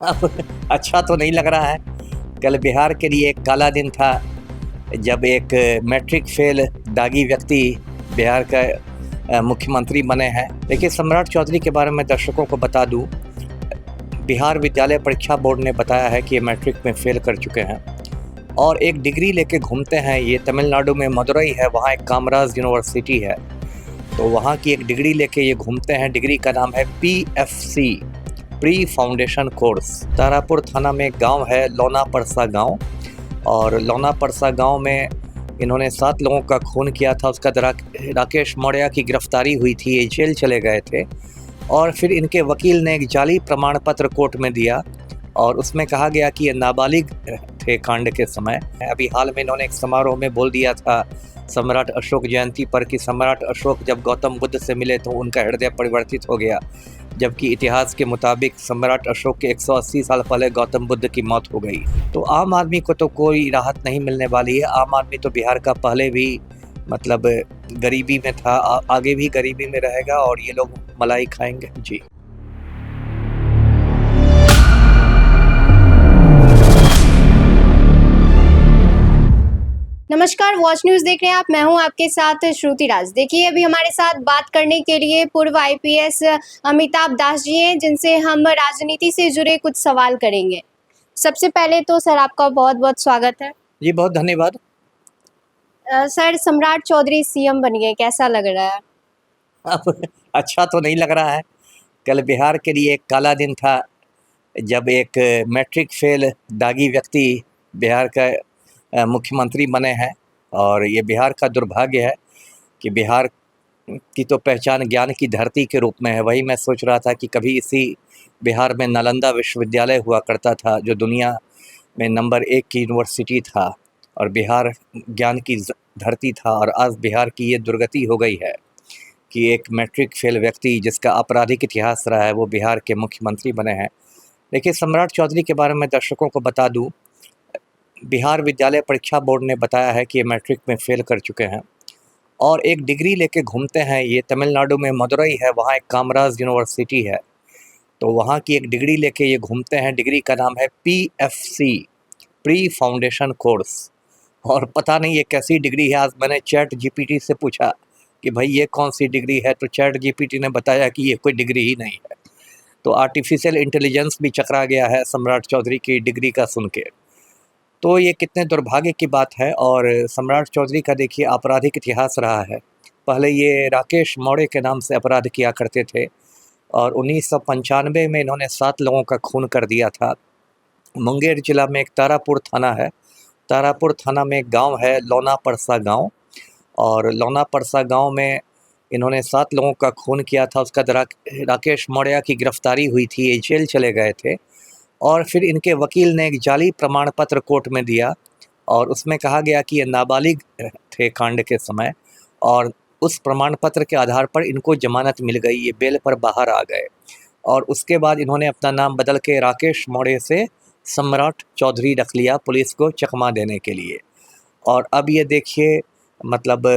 अब अच्छा तो नहीं लग रहा है। कल बिहार के लिए एक काला दिन था जब एक मैट्रिक फेल दागी व्यक्ति बिहार का मुख्यमंत्री बने हैं। देखिए, सम्राट चौधरी के बारे में दर्शकों को बता दूं, बिहार विद्यालय परीक्षा बोर्ड ने बताया है कि ये मैट्रिक में फेल कर चुके हैं और एक डिग्री लेके घूमते हैं। ये तमिलनाडु में मदुरई है, वहाँ एक कामराज यूनिवर्सिटी है, तो वहाँ की एक डिग्री लेके ये घूमते हैं। डिग्री का नाम है PFC, pre foundation course. Tarapur थाना में एक गांव है लौना परसा गांव, और लौना परसा गांव में इन्होंने 7 लोगों का खून किया था। उसका राकेश मौर्य की गिरफ्तारी हुई थी, ये जेल चले गए थे और फिर इनके वकील ने एक जाली प्रमाण पत्र कोर्ट में दिया और उसमें कहा गया कि ये नाबालिग थे कांड के समय। अभी हाल में इन्होंने एक समारोह में बोल दिया था सम्राट अशोक जयंती पर कि सम्राट अशोक जब गौतम बुद्ध से मिले तो उनका हृदय परिवर्तित हो गया, जबकि इतिहास के मुताबिक सम्राट अशोक के 180 साल पहले गौतम बुद्ध की मौत हो गई। तो आम आदमी को तो कोई राहत नहीं मिलने वाली है। आम आदमी तो बिहार का पहले भी मतलब गरीबी में था, आगे भी गरीबी में रहेगा और ये लोग मलाई खाएंगे जी। नमस्कार, वॉच न्यूज़ देख रहे हैं आप। मैं हूं आपके साथ श्रुति राज। देखिए, अभी हमारे साथ बात करने के लिए पूर्व IPS अमिताभ दास जी हैं, जिनसे हम राजनीति से जुड़े कुछ सवाल करेंगे। सबसे पहले तो सर आपका बहुत बहुत स्वागत है। जी, बहुत धन्यवाद। सर, सम्राट चौधरी CM बन गए, कैसा लग रहा है? अब अच्छा तो नहीं लग रहा है। कल बिहार के लिए एक काला दिन था जब एक मैट्रिक फेल दागी व्यक्ति बिहार का मुख्यमंत्री बने हैं और ये बिहार का दुर्भाग्य है कि बिहार की तो पहचान ज्ञान की धरती के रूप में है। वही मैं सोच रहा था कि कभी इसी बिहार में नालंदा विश्वविद्यालय हुआ करता था, जो दुनिया में नंबर 1 की यूनिवर्सिटी था और बिहार ज्ञान की धरती था, और आज बिहार की ये दुर्गति हो गई है कि एक मैट्रिक फेल व्यक्ति जिसका आपराधिक इतिहास रहा है वो बिहार के मुख्यमंत्री बने हैं। देखिए, सम्राट चौधरी के बारे में दर्शकों को बता दूं, बिहार विद्यालय परीक्षा बोर्ड ने बताया है कि ये मैट्रिक में फेल कर चुके हैं और एक डिग्री लेके घूमते हैं। ये तमिलनाडु में मदुरई है, वहाँ एक कामराज यूनिवर्सिटी है, तो वहाँ की एक डिग्री लेके ये घूमते हैं। डिग्री का नाम है PFC, प्री फाउंडेशन कोर्स। और पता नहीं ये कैसी डिग्री है। आज मैंने ChatGPT से पूछा कि भाई ये कौन सी डिग्री है, तो ChatGPT ने बताया कि ये कोई डिग्री ही नहीं है। तो आर्टिफिशियल इंटेलिजेंस भी चकरा गया है सम्राट चौधरी की डिग्री का सुन के। तो ये कितने दुर्भाग्य की बात है। और सम्राट चौधरी का देखिए आपराधिक इतिहास रहा है। पहले ये राकेश मौर्य के नाम से अपराध किया करते थे और 1995 में इन्होंने 7 लोगों का खून कर दिया था। मुंगेर जिला में एक तारापुर थाना है, तारापुर थाना में एक गांव है लौना परसा गांव, और लौना परसा गांव में इन्होंने 7 लोगों का खून किया था। उसका राकेश मौर्य की गिरफ्तारी हुई थी, ये जेल चले गए थे और फिर इनके वकील ने एक जाली प्रमाण पत्र कोर्ट में दिया और उसमें कहा गया कि ये नाबालिग थे कांड के समय, और उस प्रमाण पत्र के आधार पर इनको जमानत मिल गई, ये बेल पर बाहर आ गए। और उसके बाद इन्होंने अपना नाम बदल के राकेश मौर्य से सम्राट चौधरी रख लिया, पुलिस को चकमा देने के लिए। और अब ये देखिए मतलब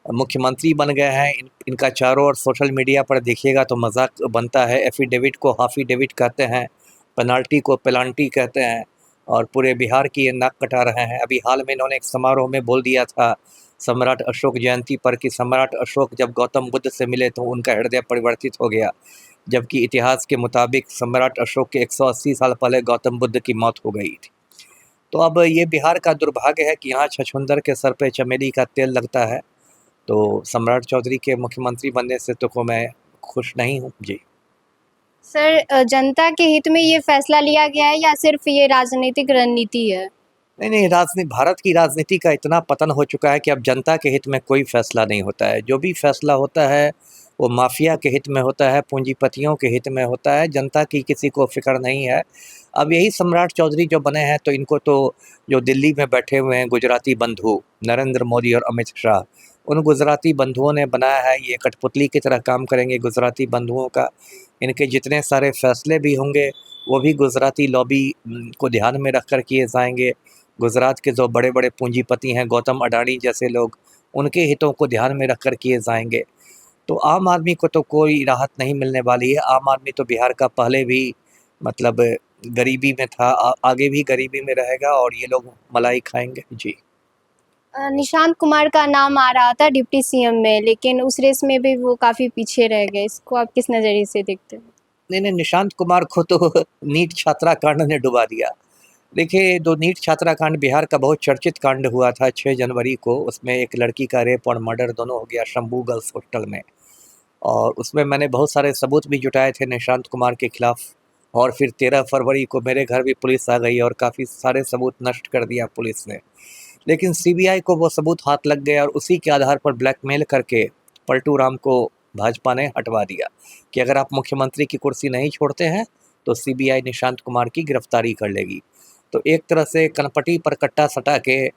मुख्यमंत्री बन गए हैं। इनका चारों ओर सोशल मीडिया पर देखिएगा तो मजाक बनता है। एफिडेविट को हाफिडेविट कहते हैं, पेनाल्टी को पेलांटी कहते हैं, और पूरे बिहार की ये नाक कटा रहे हैं। अभी हाल में इन्होंने एक समारोह में बोल दिया था सम्राट अशोक जयंती पर कि सम्राट अशोक जब गौतम बुद्ध से मिले तो उनका हृदय परिवर्तित हो गया, जबकि इतिहास के मुताबिक सम्राट अशोक के 180 साल पहले गौतम बुद्ध की मौत हो गई थी। तो अब ये बिहार का दुर्भाग्य है कि यहाँ छछूंदर के सर पे चमेली का तेल लगता है। तो सम्राट चौधरी के मुख्यमंत्री बनने से तो को मैं खुश नहीं हूँ जी। सर, जनता के हित में ये फैसला लिया गया है या सिर्फ ये राजनीतिक रणनीति है? नहीं, राजनीति, भारत की राजनीति का इतना पतन हो चुका है कि अब जनता के हित में कोई फैसला नहीं होता है। जो भी फैसला होता है वो माफिया के हित में होता है, पूंजीपतियों के हित में होता है, जनता की किसी को फिक्र नहीं है। अब यही सम्राट चौधरी जो बने हैं तो इनको तो जो दिल्ली में बैठे हुए हैं गुजराती बंधु नरेंद्र मोदी और अमित शाह, उन गुजराती बंधुओं ने बनाया है। ये कठपुतली की तरह काम करेंगे गुजराती बंधुओं का। इनके जितने सारे फैसले भी होंगे वो भी गुजराती लॉबी को ध्यान में रख कर किए जाएंगे। गुजरात के जो बड़े बड़े पूंजीपति हैं, गौतम अडानी जैसे लोग, उनके हितों को ध्यान में रख कर किए जाएंगे। तो आम आदमी को तो कोई राहत नहीं मिलने वाली है। आम आदमी तो बिहार का पहले भी मतलब गरीबी में था, आगे भी गरीबी में रहेगा और ये लोग मलाई खाएंगे जी। निशांत कुमार का नाम आ रहा था डिप्टी सीएम में, लेकिन उस रेस में भी वो काफ़ी पीछे रह गए। इसको आप किस नज़रिए से देखते हैं? नहीं नहीं, निशांत कुमार को तो नीट छात्रा कांड ने डुबा दिया। देखिए, जो नीट छात्रा कांड बिहार का बहुत चर्चित कांड हुआ था 6 जनवरी को, उसमें एक लड़की का रेप और मर्डर दोनों हो गया शंभू गर्ल्स हॉस्टल में। और उसमें मैंने बहुत सारे सबूत भी जुटाए थे निशांत कुमार के खिलाफ। और फिर 13 फरवरी को मेरे घर भी पुलिस आ गई और काफ़ी सारे सबूत नष्ट कर दिया पुलिस ने। लेकिन सीबीआई को वो सबूत हाथ लग गए और उसी के आधार पर ब्लैकमेल करके पलटू राम को भाजपा ने हटवा दिया कि अगर आप मुख्यमंत्री की कुर्सी नहीं छोड़ते हैं तो सीबीआई निशांत कुमार की गिरफ्तारी कर लेगी। तो एक तरह से कनपटी पर कट्टा सटा के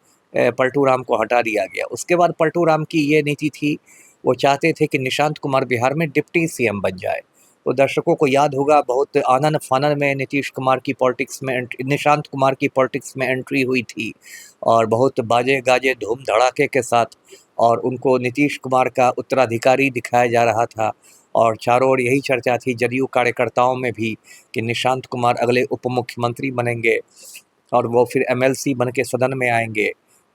पलटू राम को हटा दिया गया। उसके बाद पलटू राम की ये नीति थी, वो चाहते थे कि निशांत कुमार बिहार में डिप्टी सीएम बन जाए। तो दर्शकों को याद होगा, बहुत आनन फानन में नीतीश कुमार की पॉलिटिक्स में निशांत कुमार की पॉलिटिक्स में एंट्री हुई थी और बहुत बाजे गाजे धूम धड़ाके के साथ, और उनको नीतीश कुमार का उत्तराधिकारी दिखाया जा रहा था। और चारों ओर यही चर्चा थी जदयू कार्यकर्ताओं में भी कि निशांत कुमार अगले उप मुख्यमंत्री बनेंगे और वो फिर एमएलसी बन के सदन में आएंगे।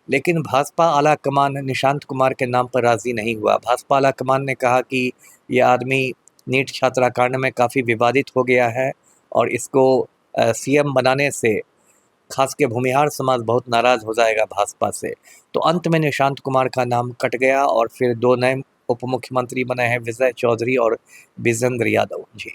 लेकिन भाजपा आला कमान निशांत कुमार के नाम पर राज़ी नहीं हुआ। भाजपा आला कमान ने कहा कि ये आदमी नीट छात्रा कांड में काफ़ी विवादित हो गया है और इसको सीएम बनाने से खास के भूमिहार समाज बहुत नाराज़ हो जाएगा भाजपा से। तो अंत में निशांत कुमार का नाम कट गया और फिर 2 नए उप मुख्यमंत्री बने हैं, विजय चौधरी और विजेंद्र यादव जी।